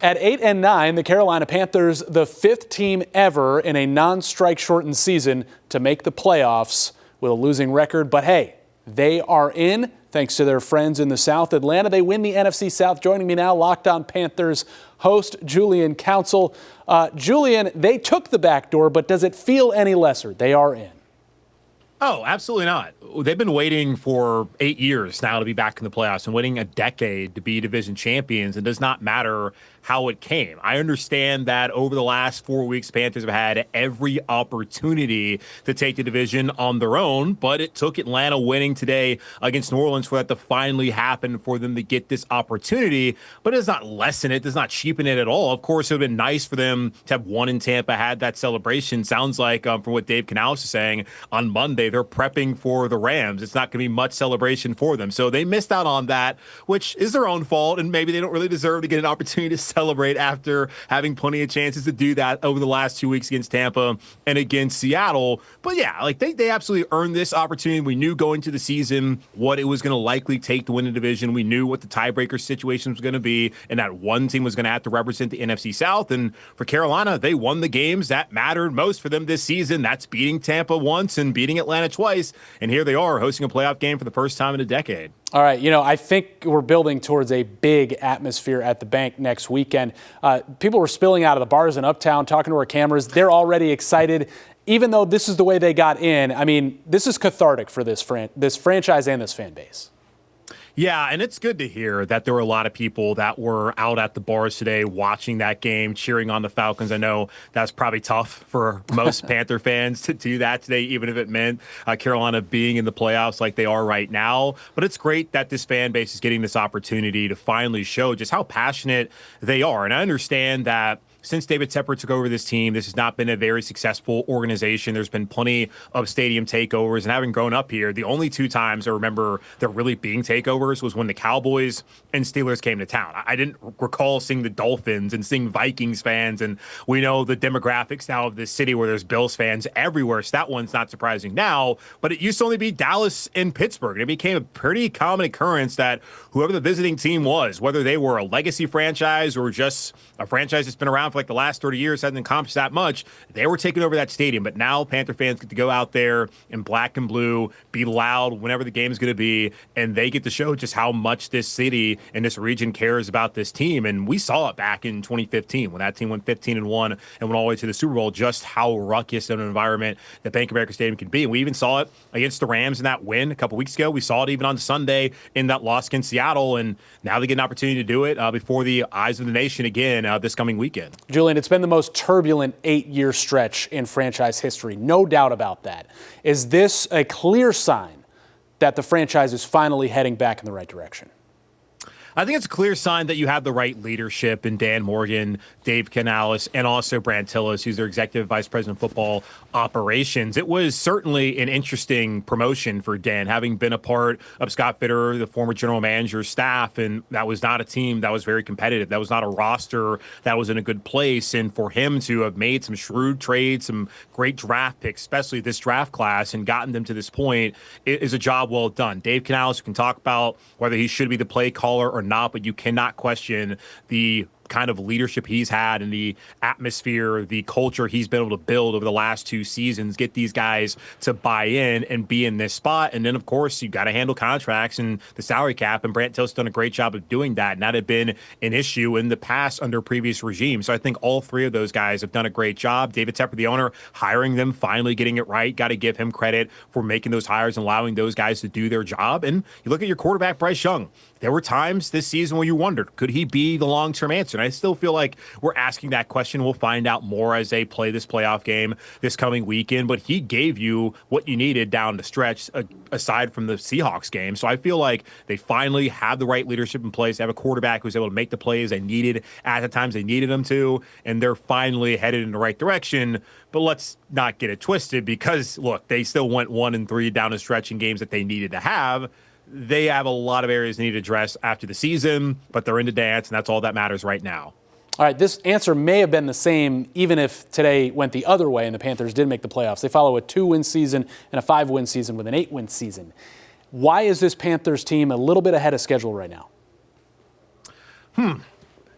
At 8-9, the Carolina Panthers, the fifth team ever in a non-strike shortened season to make the playoffs with a losing record. But hey, they are in thanks to their friends in the South. Atlanta, they win the NFC South. Joining me now, Locked On Panthers host Julian Council. Julian, they took the back door, but does it feel any lesser? They are in. Oh, absolutely not. They've been waiting for 8 years now to be back in the playoffs and waiting a decade to be division champions. It does not matter how it came. I understand that over the last 4 weeks, Panthers have had every opportunity to take the division on their own, but it took Atlanta winning today against New Orleans for that to finally happen for them to get this opportunity. But it does not lessen it, does not cheapen it at all. Of course, it would have been nice for them to have won in Tampa, had that celebration. Sounds like, from what Dave Canales is saying, on Monday, they're prepping for the Rams. It's not going to be much celebration for them. So they missed out on that, which is their own fault, and maybe they don't really deserve to get an opportunity to celebrate after having plenty of chances to do that over the last 2 weeks against Tampa and against Seattle. But yeah, like they absolutely earned this opportunity. We knew going to the season what it was going to likely take to win the division. We knew what the tiebreaker situation was going to be, and that one team was going to have to represent the NFC South. And for Carolina, they won the games that mattered most for them this season. That's beating Tampa once and beating Atlanta twice. And here they are hosting a playoff game for the first time in a decade. All right, I think we're building towards a big atmosphere at the bank next weekend. People were spilling out of the bars in Uptown, talking to our cameras. They're already excited, even though this is the way they got in. I mean, this is cathartic for this franchise and this fan base. Yeah, and it's good to hear that there were a lot of people that were out at the bars today watching that game, cheering on the Falcons. I know that's probably tough for most Panther fans to do that today, even if it meant Carolina being in the playoffs like they are right now. But it's great that this fan base is getting this opportunity to finally show just how passionate they are. And I understand that since David Tepper took over this team, this has not been a very successful organization. There's been plenty of stadium takeovers. And having grown up here, the only two times I remember there really being takeovers was when the Cowboys and Steelers came to town. I didn't recall seeing the Dolphins and seeing Vikings fans. And we know the demographics now of this city where there's Bills fans everywhere. So that one's not surprising now. But it used to only be Dallas and Pittsburgh. And it became a pretty common occurrence that whoever the visiting team was, whether they were a legacy franchise or just a franchise that's been around for like the last 30 years, hasn't accomplished that much, they were taking over that stadium. But now Panther fans get to go out there in black and blue, be loud whenever the game is going to be, and they get to show just how much this city and this region cares about this team. And we saw it back in 2015 when that team went 15-1 and went all the way to the Super Bowl, just how ruckus of an environment that Bank of America Stadium can be. And we even saw it against the Rams in that win a couple weeks ago. We saw it even on Sunday in that loss against Seattle, and now they get an opportunity to do it before the eyes of the nation again this coming weekend. Julian, it's been the most turbulent 8-year stretch in franchise history. No doubt about that. Is this a clear sign that the franchise is finally heading back in the right direction? I think it's a clear sign that you have the right leadership in Dan Morgan, Dave Canales, and also Brant Tillis, who's their executive vice president of football operations. It was certainly an interesting promotion for Dan, having been a part of Scott Fitter, the former general manager's staff, and that was not a team that was very competitive. That was not a roster that was in a good place. And for him to have made some shrewd trades, some great draft picks, especially this draft class, and gotten them to this point, is a job well done. Dave Canales can talk about whether he should be the play caller or not, but you cannot question the kind of leadership he's had and the atmosphere, the culture he's been able to build over the last 2 seasons, get these guys to buy in and be in this spot. And then, of course, you got to handle contracts and the salary cap, and Brant Tillis done a great job of doing that. And that had been an issue in the past under previous regimes. So I think all three of those guys have done a great job. David Tepper, the owner, hiring them, finally getting it right. Got to give him credit for making those hires and allowing those guys to do their job. And you look at your quarterback, Bryce Young. There were times this season where you wondered, could he be the long-term answer? And I still feel like we're asking that question. We'll find out more as they play this playoff game this coming weekend. But he gave you what you needed down the stretch, aside from the Seahawks game. So I feel like they finally have the right leadership in place. They have a quarterback who's able to make the plays they needed at the times they needed them to, and they're finally headed in the right direction. But let's not get it twisted, because, look, they still went 1-3 down the stretch in games that they needed to have. They have a lot of areas they need to address after the season, but they're in the dance, and that's all that matters right now. All right, this answer may have been the same even if today went the other way and the Panthers did make the playoffs. They follow a 2-win season and a 5-win season with an 8-win season. Why is this Panthers team a little bit ahead of schedule right now?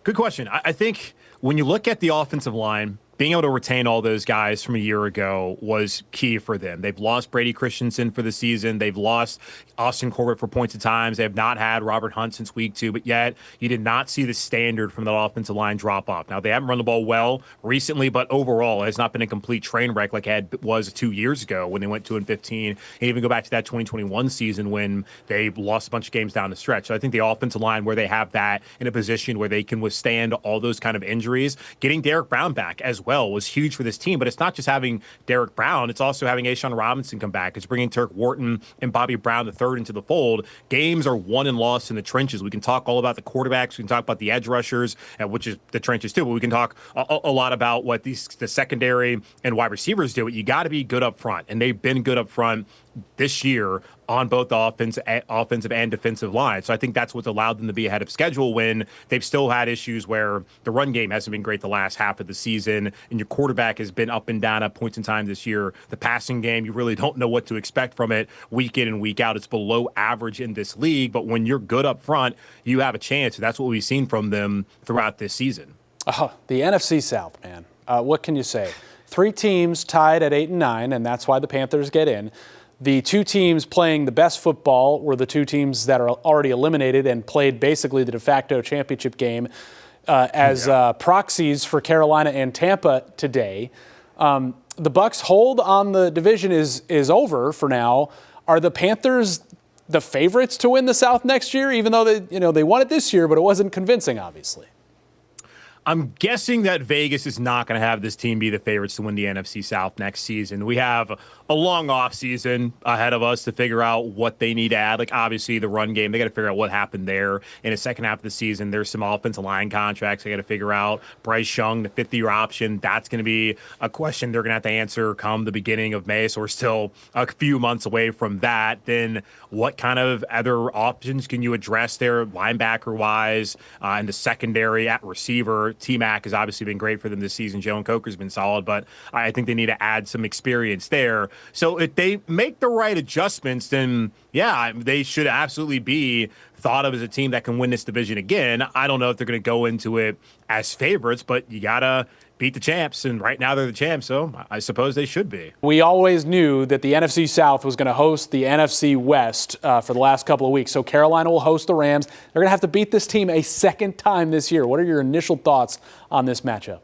Good question. I think when you look at the offensive line, being able to retain all those guys from a year ago was key for them. They've lost Brady Christensen for the season. They've lost Austin Corbett for points at times. They have not had Robert Hunt since week 2, but yet you did not see the standard from that offensive line drop off. Now, they haven't run the ball well recently, but overall, it has not been a complete train wreck like it was 2 years ago when they went 2-15. And even go back to that 2021 season when they lost a bunch of games down the stretch. So I think the offensive line, where they have that in a position where they can withstand all those kind of injuries, getting Derek Brown back as well was huge for this team. But it's not just having Derek Brown, it's also having A'Shawn Robinson come back. It's bringing Turk Wharton and Bobby Brown III into the fold. Games are won and lost in the trenches. We can talk all about the quarterbacks. We can talk about the edge rushers, which is the trenches too, but we can talk a lot about what the secondary and wide receivers do. You got to be good up front, and they've been good up front this year on both the offensive and defensive line. So I think that's what's allowed them to be ahead of schedule when they've still had issues where the run game hasn't been great the last half of the season, and your quarterback has been up and down at points in time this year. The passing game, you really don't know what to expect from it week in and week out. It's below average in this league, but when you're good up front, you have a chance. And that's what we've seen from them throughout this season. Oh, the NFC South, man. What can you say? 3 teams tied at 8-9, and that's why the Panthers get in. The 2 teams playing the best football were the 2 teams that are already eliminated and played basically the de facto championship game as proxies for Carolina and Tampa today. The Bucs' hold on the division is over for now. Are the Panthers the favorites to win the South next year, even though they won it this year, but it wasn't convincing, obviously? I'm guessing that Vegas is not going to have this team be the favorites to win the NFC South next season. We have a long offseason ahead of us to figure out what they need to add. Like, obviously, the run game, they got to figure out what happened there in the second half of the season. There's some offensive line contracts they got to figure out. Bryce Young, the 5th-year option, that's going to be a question they're going to have to answer come the beginning of May. So we're still a few months away from that. Then what kind of other options can you address there linebacker-wise in the secondary at receiver? T-Mac has obviously been great for them this season. Jalen Coker's been solid, but I think they need to add some experience there. So if they make the right adjustments, then, yeah, they should absolutely be thought of as a team that can win this division again. I don't know if they're going to go into it as favorites, but you got to beat the champs, and right now they're the champs, so I suppose they should be. We always knew that the NFC South was going to host the NFC West for the last couple of weeks, so Carolina will host the Rams. They're going to have to beat this team a second time this year. What are your initial thoughts on this matchup?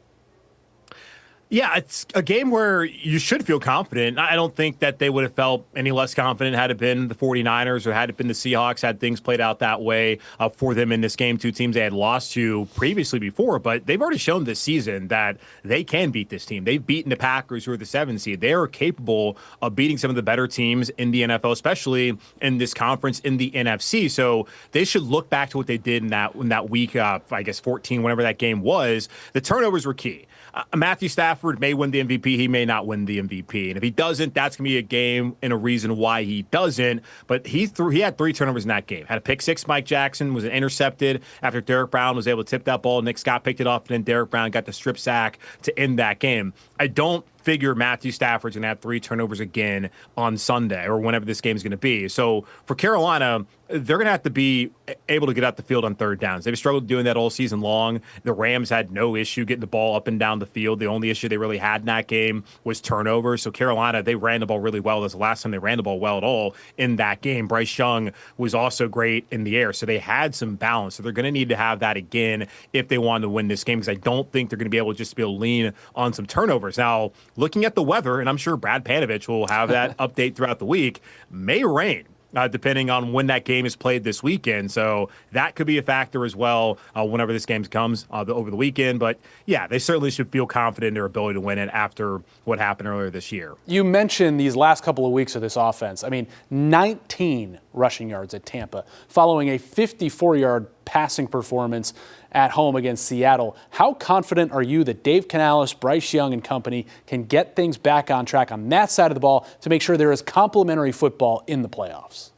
Yeah, it's a game where you should feel confident. I don't think that they would have felt any less confident had it been the 49ers or had it been the Seahawks, had things played out that way for them in this game. 2 teams they had lost to previously before, but they've already shown this season that they can beat this team. They've beaten the Packers, who are the 7th seed. They are capable of beating some of the better teams in the NFL, especially in this conference in the NFC. So they should look back to what they did in that week, I guess 14, whenever that game was. The turnovers were key. Matthew Stafford may win the MVP. He may not win the MVP. And if he doesn't, that's going to be a game and a reason why he doesn't. But he had 3 turnovers in that game. Had a pick 6, Mike Jackson, was intercepted after Derek Brown was able to tip that ball. Nick Scott picked it off, and then Derek Brown got the strip sack to end that game. I don't figure Matthew Stafford's going to have 3 turnovers again on Sunday or whenever this game is going to be. So for Carolina, they're going to have to be able to get out the field on 3rd downs. They've struggled doing that all season long. The Rams had no issue getting the ball up and down the field. The only issue they really had in that game was turnovers. So Carolina, they ran the ball really well. That's the last time they ran the ball well at all in that game. Bryce Young was also great in the air. So they had some balance. So they're going to need to have that again if they want to win this game, because I don't think they're going to be able to just be able to lean on some turnovers. Now, looking at the weather, and I'm sure Brad Panovich will have that update throughout the week, may rain. Depending on when that game is played this weekend. So that could be a factor as well whenever this game comes over the weekend. But, yeah, they certainly should feel confident in their ability to win it after what happened earlier this year. You mentioned these last couple of weeks of this offense. I mean, 19 rushing yards at Tampa, following a 54-yard passing performance at home against Seattle. How confident are you that Dave Canales, Bryce Young, and company can get things back on track on that side of the ball to make sure there is complementary football in the playoffs?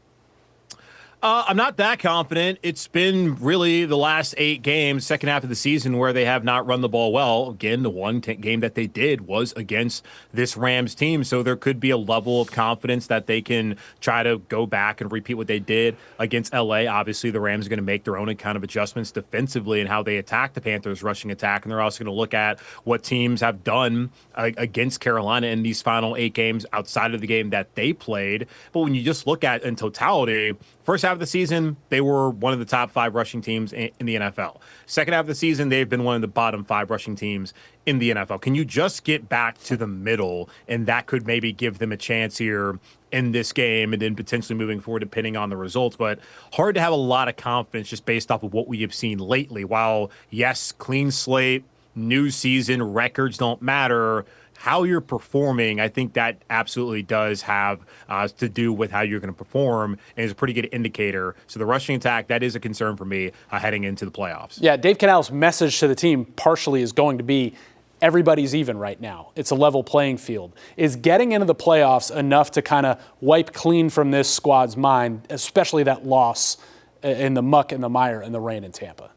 I'm not that confident. It's been really the last 8 games, second half of the season, where they have not run the ball well. Again, the one game that they did was against this Rams team. So there could be a level of confidence that they can try to go back and repeat what they did against LA. Obviously, the Rams are going to make their own kind of adjustments defensively and how they attack the Panthers' rushing attack. And they're also going to look at what teams have done against Carolina in these final 8 games outside of the game that they played. But when you just look at in totality, first half of the season, they were one of the top 5 rushing teams in the NFL. Second half of the season, they've been one of the bottom 5 rushing teams in the NFL. Can you just get back to the middle, and that could maybe give them a chance here in this game and then potentially moving forward depending on the results? But hard to have a lot of confidence just based off of what we have seen lately. While, yes, clean slate, new season, records don't matter, how you're performing, I think that absolutely does have to do with how you're going to perform, and is a pretty good indicator. So the rushing attack, that is a concern for me heading into the playoffs. Yeah, Dave Canales' message to the team partially is going to be everybody's even right now. It's a level playing field. Is getting into the playoffs enough to kind of wipe clean from this squad's mind, especially that loss in the muck and the mire and the rain in Tampa?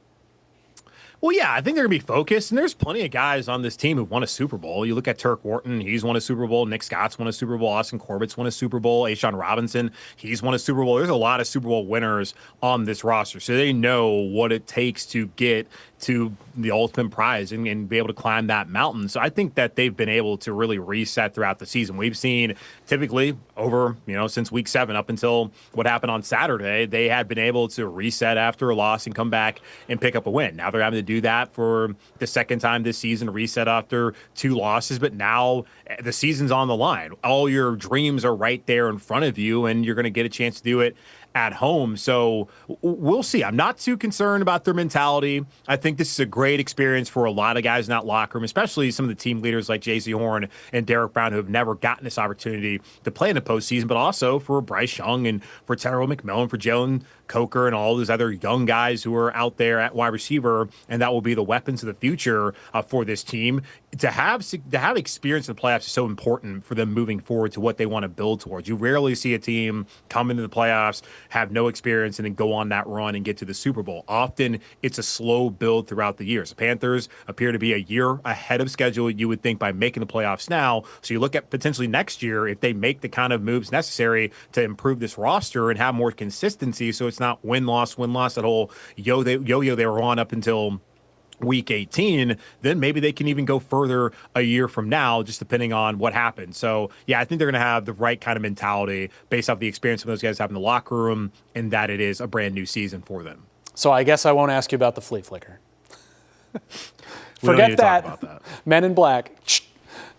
Well, yeah, I think they're going to be focused, and there's plenty of guys on this team who've won a Super Bowl. You look at Turk Wharton, he's won a Super Bowl. Nick Scott's won a Super Bowl. Austin Corbett's won a Super Bowl. A'Shawn Robinson, he's won a Super Bowl. There's a lot of Super Bowl winners on this roster, so they know what it takes to get to the ultimate prize and be able to climb that mountain. So I think that they've been able to really reset throughout the season. We've seen typically over, since week 7 up until what happened on Saturday, they had been able to reset after a loss and come back and pick up a win. Now they're having to do that for the second time this season, reset after 2 losses, but now the season's on the line. All your dreams are right there in front of you, and you're going to get a chance to do it at home. So we'll see. I'm not too concerned about their mentality. I think this is a great experience for a lot of guys in that locker room, especially some of the team leaders like J.C. Horn and Derek Brown, who have never gotten this opportunity to play in the postseason, but also for Bryce Young and for Terrell McMillan, for Jalen Coker, and all those other young guys who are out there at wide receiver, and that will be the weapons of the future for this team. To have experience in the playoffs is so important for them moving forward to what they want to build towards. You rarely see a team come into the playoffs, have no experience, and then go on that run and get to the Super Bowl. Often it's a slow build throughout the years. The Panthers appear to be a year ahead of schedule, you would think, by making the playoffs now. So you look at potentially next year, if they make the kind of moves necessary to improve this roster and have more consistency, so it's not win-loss, that whole yo-yo they were on up until week 18, then maybe they can even go further a year from now, just depending on what happens. So, yeah, I think they're going to have the right kind of mentality based off the experience those guys have in the locker room, and that it is a brand new season for them. So I guess I won't ask you about the flea flicker. Forget that. Men in Black.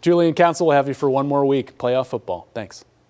Julian Council will have you for one more week. Playoff football. Thanks.